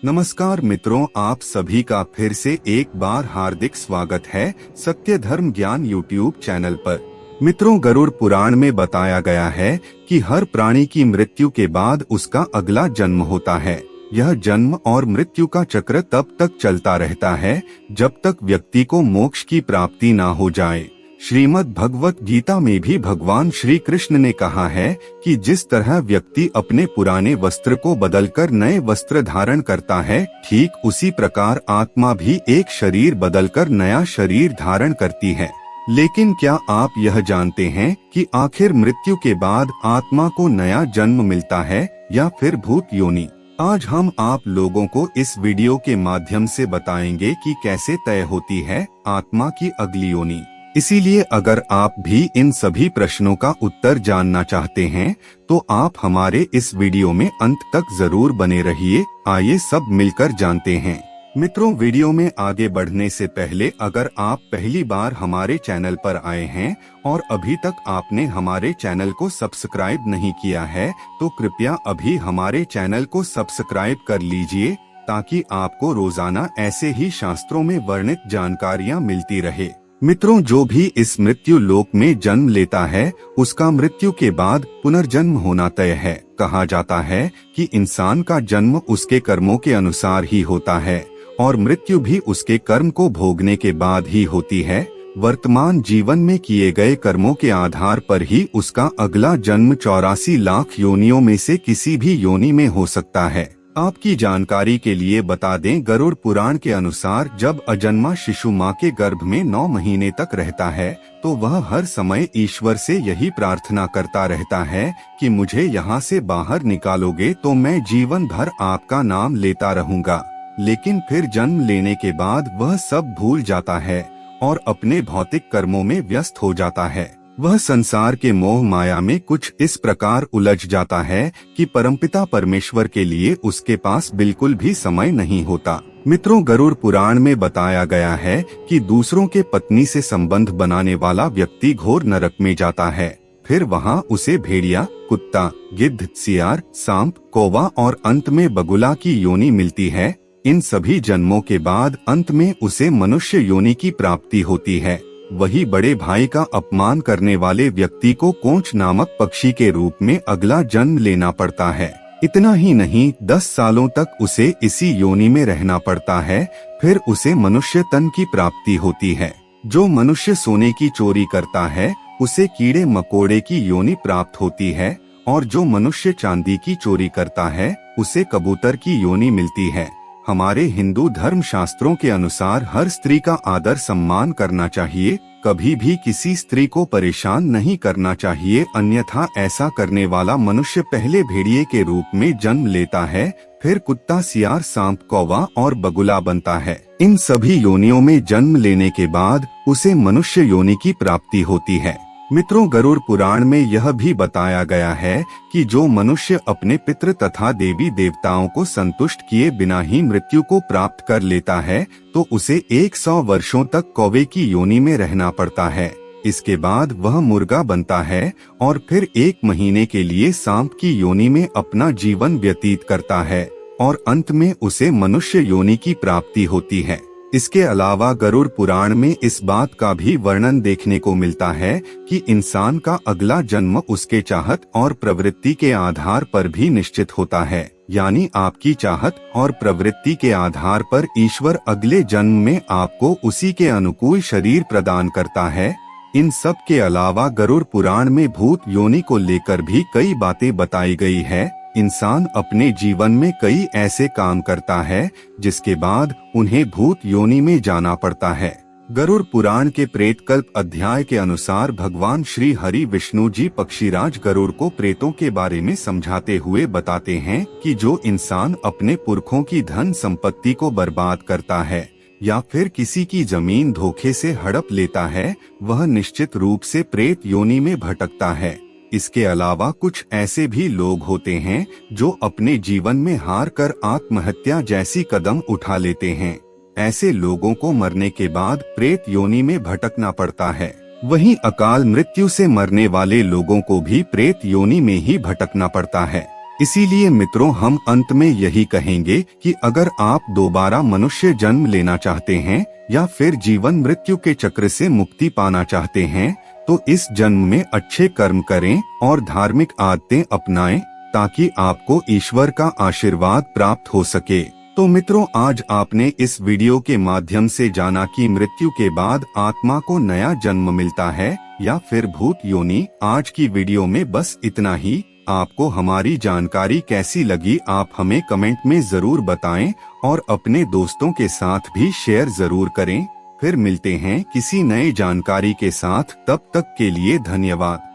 नमस्कार मित्रों, आप सभी का फिर से एक बार हार्दिक स्वागत है सत्य धर्म ज्ञान यूट्यूब चैनल पर। मित्रों, गरुड़ पुराण में बताया गया है कि हर प्राणी की मृत्यु के बाद उसका अगला जन्म होता है। यह जन्म और मृत्यु का चक्र तब तक चलता रहता है जब तक व्यक्ति को मोक्ष की प्राप्ति ना हो जाए। श्रीमद् भगवत गीता में भी भगवान श्री कृष्ण ने कहा है कि जिस तरह व्यक्ति अपने पुराने वस्त्र को बदलकर नए वस्त्र धारण करता है, ठीक उसी प्रकार आत्मा भी एक शरीर बदलकर नया शरीर धारण करती है। लेकिन क्या आप यह जानते हैं कि आखिर मृत्यु के बाद आत्मा को नया जन्म मिलता है या फिर भूत योनि? आज हम आप लोगों को इस वीडियो के माध्यम से बताएंगे कि कैसे तय होती है आत्मा की अगली योनि। इसीलिए अगर आप भी इन सभी प्रश्नों का उत्तर जानना चाहते हैं तो आप हमारे इस वीडियो में अंत तक जरूर बने रहिए। आइए सब मिलकर जानते हैं। मित्रों, वीडियो में आगे बढ़ने से पहले अगर आप पहली बार हमारे चैनल पर आए हैं और अभी तक आपने हमारे चैनल को सब्सक्राइब नहीं किया है तो कृपया अभी हमारे चैनल को सब्सक्राइब कर लीजिए ताकि आपको रोजाना ऐसे ही शास्त्रों में वर्णित जानकारियाँ मिलती रहे। मित्रों, जो भी इस मृत्यु लोक में जन्म लेता है उसका मृत्यु के बाद पुनर्जन्म होना तय है। कहा जाता है कि इंसान का जन्म उसके कर्मों के अनुसार ही होता है और मृत्यु भी उसके कर्म को भोगने के बाद ही होती है। वर्तमान जीवन में किए गए कर्मों के आधार पर ही उसका अगला जन्म 84 लाख योनियों में से किसी भी योनि में हो सकता है। आपकी जानकारी के लिए बता दें, गरुड़ पुराण के अनुसार जब अजन्मा शिशु मां के गर्भ में 9 महीने तक रहता है तो वह हर समय ईश्वर से यही प्रार्थना करता रहता है कि मुझे यहाँ से बाहर निकालोगे तो मैं जीवन भर आपका नाम लेता रहूंगा। लेकिन फिर जन्म लेने के बाद वह सब भूल जाता है और अपने भौतिक कर्मों में व्यस्त हो जाता है। वह संसार के मोह माया में कुछ इस प्रकार उलझ जाता है कि परमपिता परमेश्वर के लिए उसके पास बिल्कुल भी समय नहीं होता। मित्रों, गरुड़ पुराण में बताया गया है कि दूसरों के पत्नी से संबंध बनाने वाला व्यक्ति घोर नरक में जाता है। फिर वहाँ उसे भेड़िया, कुत्ता, गिद्ध, सियार, सांप, कौवा और अंत में बगुला की योनि मिलती है। इन सभी जन्मों के बाद अंत में उसे मनुष्य योनि की प्राप्ति होती है। वही बड़े भाई का अपमान करने वाले व्यक्ति को कोंच नामक पक्षी के रूप में अगला जन्म लेना पड़ता है। इतना ही नहीं, 10 सालों तक उसे इसी योनि में रहना पड़ता है। फिर उसे मनुष्य तन की प्राप्ति होती है। जो मनुष्य सोने की चोरी करता है उसे कीड़े मकोड़े की योनि प्राप्त होती है और जो मनुष्य चांदी की चोरी करता है उसे कबूतर की योनि मिलती है। हमारे हिंदू धर्म शास्त्रों के अनुसार हर स्त्री का आदर सम्मान करना चाहिए। कभी भी किसी स्त्री को परेशान नहीं करना चाहिए, अन्यथा ऐसा करने वाला मनुष्य पहले भेड़िए के रूप में जन्म लेता है, फिर कुत्ता, सियार, सांप, कौवा और बगुला बनता है। इन सभी योनियों में जन्म लेने के बाद उसे मनुष्य योनि की प्राप्ति होती है। मित्रों, गरुड़ पुराण में यह भी बताया गया है कि जो मनुष्य अपने पितृ तथा देवी देवताओं को संतुष्ट किए बिना ही मृत्यु को प्राप्त कर लेता है तो उसे 100 वर्षों तक कौवे की योनि में रहना पड़ता है। इसके बाद वह मुर्गा बनता है और फिर 1 महीने के लिए सांप की योनि में अपना जीवन व्यतीत करता है और अंत में उसे मनुष्य योनि की प्राप्ति होती है। इसके अलावा गरुड़ पुराण में इस बात का भी वर्णन देखने को मिलता है कि इंसान का अगला जन्म उसके चाहत और प्रवृत्ति के आधार पर भी निश्चित होता है। यानी आपकी चाहत और प्रवृत्ति के आधार पर ईश्वर अगले जन्म में आपको उसी के अनुकूल शरीर प्रदान करता है। इन सब के अलावा गरुड़ पुराण में भूत योनि को लेकर भी कई बातें बताई गई है। इंसान अपने जीवन में कई ऐसे काम करता है जिसके बाद उन्हें भूत योनि में जाना पड़ता है। गरुड़ पुराण के प्रेतकल्प अध्याय के अनुसार भगवान श्री हरि विष्णु जी पक्षीराज गरुड़ को प्रेतों के बारे में समझाते हुए बताते हैं कि जो इंसान अपने पुरखों की धन संपत्ति को बर्बाद करता है या फिर किसी की जमीन धोखे से हड़प लेता है, वह निश्चित रूप से प्रेत योनि में भटकता है। इसके अलावा कुछ ऐसे भी लोग होते हैं जो अपने जीवन में हार कर आत्महत्या जैसी कदम उठा लेते हैं। ऐसे लोगों को मरने के बाद प्रेत योनि में भटकना पड़ता है। वहीं अकाल मृत्यु से मरने वाले लोगों को भी प्रेत योनि में ही भटकना पड़ता है। इसीलिए मित्रों हम अंत में यही कहेंगे कि अगर आप दोबारा मनुष्य जन्म लेना चाहते हैं या फिर जीवन मृत्यु के चक्र से मुक्ति पाना चाहते हैं तो इस जन्म में अच्छे कर्म करें और धार्मिक आदतें अपनाएं ताकि आपको ईश्वर का आशीर्वाद प्राप्त हो सके। तो मित्रों आज आपने इस वीडियो के माध्यम से जाना कि मृत्यु के बाद आत्मा को नया जन्म मिलता है या फिर भूत योनि। आज की वीडियो में बस इतना ही। आपको हमारी जानकारी कैसी लगी आप हमें कमेंट में जरूर बताएं और अपने दोस्तों के साथ भी शेयर जरूर करें। फिर मिलते हैं किसी नए जानकारी के साथ, तब तक के लिए धन्यवाद।